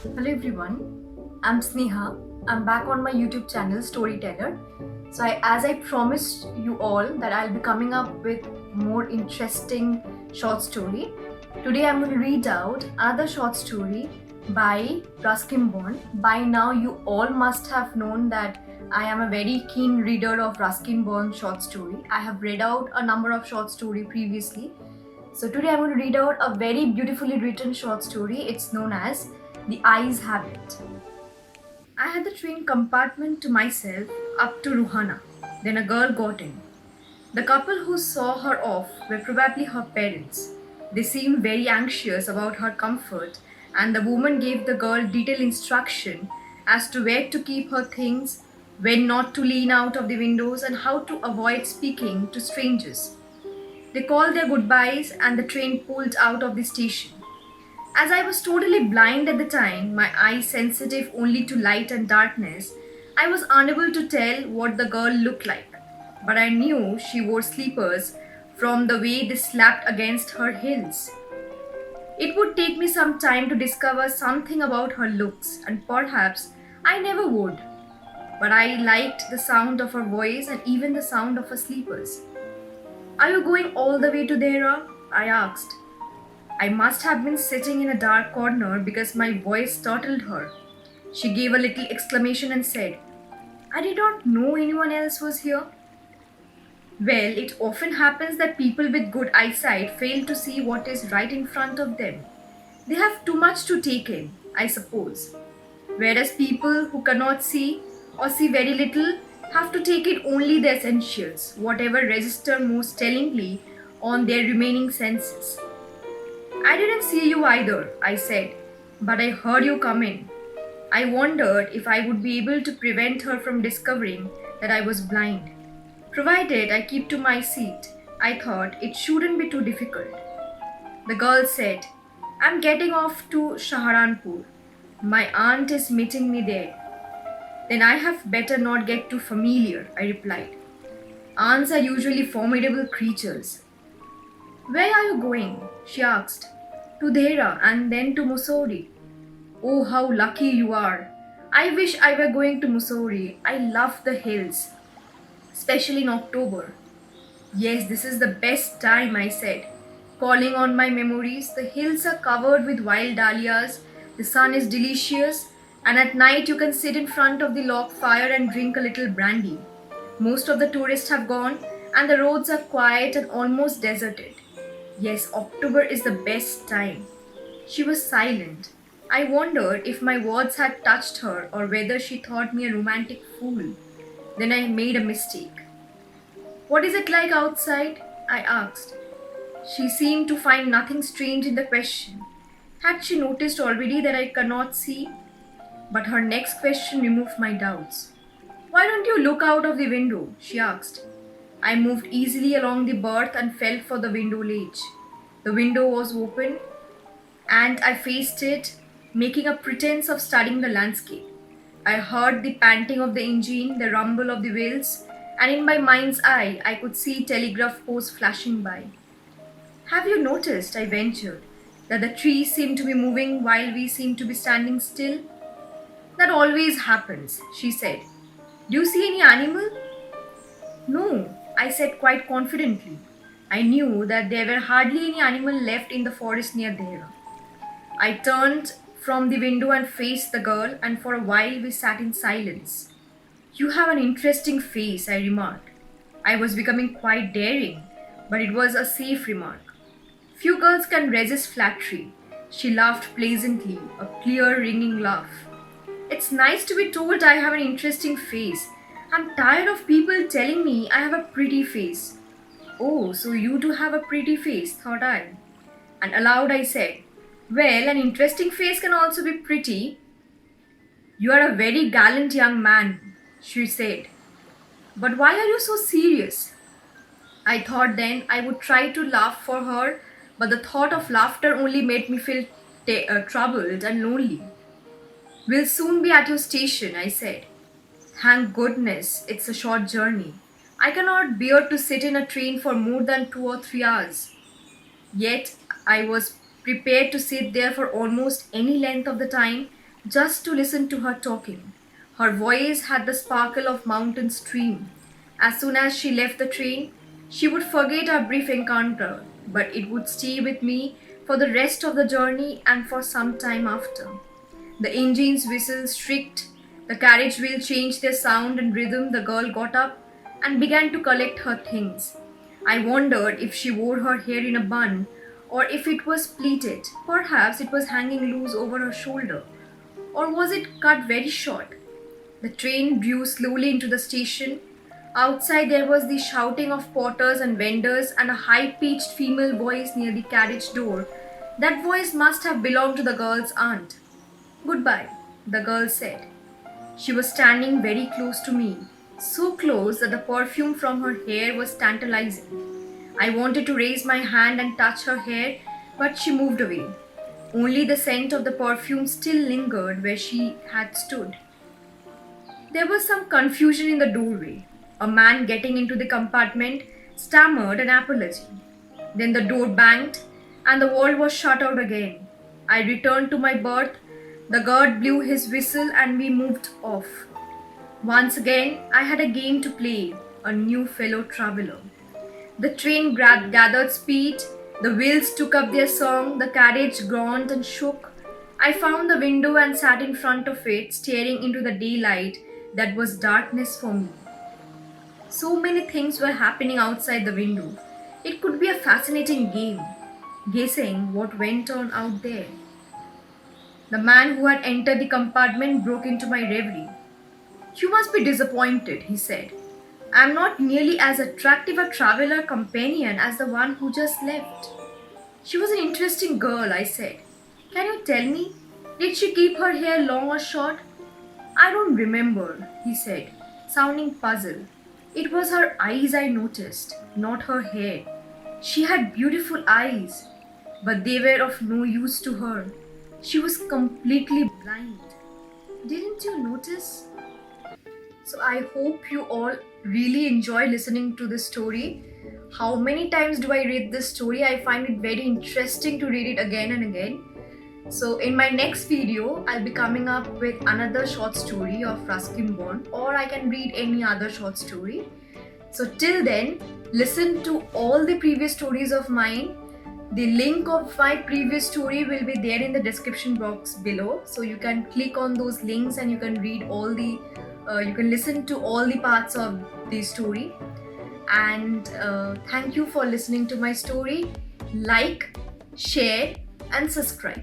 Hello everyone, I'm Sneha. I'm back on my YouTube channel Storyteller. As I promised you all that I'll be coming up with more interesting short story. Today I'm going to read out another short story by Ruskin. By now you all must have known that I am a very keen reader of Ruskin short story. I have read out a number of short story previously. So today I'm going to read out a very beautifully written short story. It's known as The Eyes Habit. I had the train compartment to myself up to Ruhana. Then a girl got in. The couple who saw her off were probably her parents. They seemed very anxious about her comfort, and the woman gave the girl detailed instruction as to where to keep her things, when not to lean out of the windows, and how to avoid speaking to strangers. They called their goodbyes, and the train pulled out of the station. As I was totally blind at the time, my eyes sensitive only to light and darkness, I was unable to tell what the girl looked like. But I knew she wore slippers from the way they slapped against her heels. It would take me some time to discover something about her looks, and perhaps I never would. But I liked the sound of her voice and even the sound of her slippers. Are you going all the way to Dehra? I asked. I must have been sitting in a dark corner because my voice startled her. She gave a little exclamation and said, I did not know anyone else was here. Well, it often happens that people with good eyesight fail to see what is right in front of them. They have too much to take in, I suppose. Whereas people who cannot see or see very little have to take in only the essentials, whatever register most tellingly on their remaining senses. I didn't see you either, I said, but I heard you come in. I wondered if I would be able to prevent her from discovering that I was blind. Provided I keep to my seat, I thought it shouldn't be too difficult. The girl said, I'm getting off to Saharanpur. My aunt is meeting me there. Then I have better not get too familiar, I replied. Aunts are usually formidable creatures. Where are you going? She asked. To Dehra and then to Mussoorie. Oh, how lucky you are. I wish I were going to Mussoorie. I love the hills, especially in October. Yes, this is the best time, I said. Calling on my memories, the hills are covered with wild dahlias, the sun is delicious, and at night you can sit in front of the log fire and drink a little brandy. Most of the tourists have gone, and the roads are quiet and almost deserted. Yes, October is the best time. She was silent. I wondered if my words had touched her or whether she thought me a romantic fool. Then I made a mistake. What is it like outside? I asked. She seemed to find nothing strange in the question. Had she noticed already that I cannot see? But her next question removed my doubts. Why don't you look out of the window? She asked. I moved easily along the berth and felt for the window ledge. The window was open, and I faced it, making a pretense of studying the landscape. I heard the panting of the engine, the rumble of the wheels, and in my mind's eye, I could see telegraph posts flashing by. Have you noticed, I ventured, that the trees seem to be moving while we seem to be standing still? That always happens, she said. Do you see any animal? No, I said quite confidently. I knew that there were hardly any animal left in the forest near there. I turned from the window and faced the girl, and for a while we sat in silence. You have an interesting face, I remarked. I was becoming quite daring, but it was a safe remark. Few girls can resist flattery. She laughed pleasantly, a clear, ringing laugh. It's nice to be told I have an interesting face. I'm tired of people telling me I have a pretty face. Oh, so you do have a pretty face, thought I. And aloud I said, well, an interesting face can also be pretty. You are a very gallant young man, she said. But why are you so serious? I thought then I would try to laugh for her, but the thought of laughter only made me feel troubled and lonely. We'll soon be at your station, I said. Thank goodness, it's a short journey. I cannot bear to sit in a train for more than 2 or 3 hours. Yet I was prepared to sit there for almost any length of the time, just to listen to her talking. Her voice had the sparkle of mountain stream. As soon as she left the train, she would forget our brief encounter, but it would stay with me for the rest of the journey and for some time after. The engine's whistle shrieked, the carriage wheel changed their sound and rhythm. The girl got up and began to collect her things. I wondered if she wore her hair in a bun or if it was pleated. Perhaps it was hanging loose over her shoulder. Or was it cut very short? The train drew slowly into the station. Outside there was the shouting of porters and vendors and a high-pitched female voice near the carriage door. That voice must have belonged to the girl's aunt. "Goodbye," the girl said. She was standing very close to me, so close that the perfume from her hair was tantalizing. I wanted to raise my hand and touch her hair, but she moved away. Only the scent of the perfume still lingered where she had stood. There was some confusion in the doorway. A man getting into the compartment stammered an apology. Then the door banged and the world was shut out again. I returned to my berth. The guard blew his whistle and we moved off. Once again, I had a game to play, a new fellow traveler. The train gathered speed, the wheels took up their song, the carriage groaned and shook. I found the window and sat in front of it, staring into the daylight that was darkness for me. So many things were happening outside the window. It could be a fascinating game, guessing what went on out there. The man who had entered the compartment broke into my reverie. "You must be disappointed," he said. "I am not nearly as attractive a traveler companion as the one who just left." "She was an interesting girl," I said. "Can you tell me, did she keep her hair long or short?" "I don't remember," he said, sounding puzzled. "It was her eyes I noticed, not her hair. She had beautiful eyes, but they were of no use to her. She was completely blind. Didn't you notice?" So I hope you all really enjoy listening to this story. How many times do I read this story? I find it very interesting to read it again and again. So in my next video, I'll be coming up with another short story of Ruskin Bond, or I can read any other short story. So till then, listen to all the previous stories of mine. The link of my previous story will be there in the description box below. So you can click on those links and you can read all the, you can listen to all the parts of the story. And thank you for listening to my story. Like, share and subscribe.